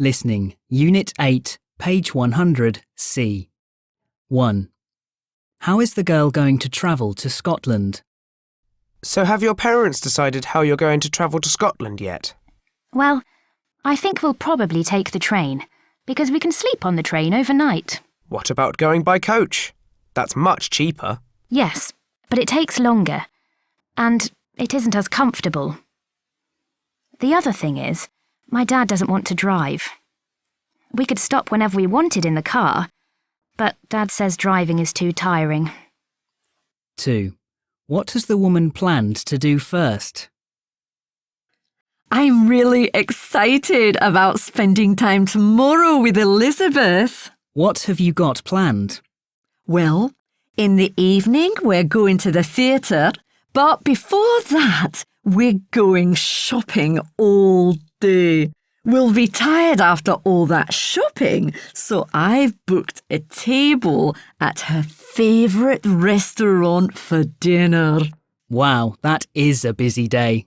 Listening, Unit 8, page 100, C. 1. How is the girl going to travel to Scotland? So have your parents decided how you're going to travel to Scotland yet? Well, I think we'll probably take the train, because we can sleep on the train overnight. What about going by coach? That's much cheaper. Yes, but it takes longer, and it isn't as comfortable. The other thing is, my dad doesn't want to drive. We could stop whenever we wanted in the car, but Dad says driving is too tiring. 2. What has the woman planned to do first? I'm really excited about spending time tomorrow with Elizabeth. What have you got planned? Well, in the evening we're going to the theatre, but before that we're going shopping all day. We'll be tired after all that shopping, so I've booked a table at her favourite restaurant for dinner. Wow, that is a busy day.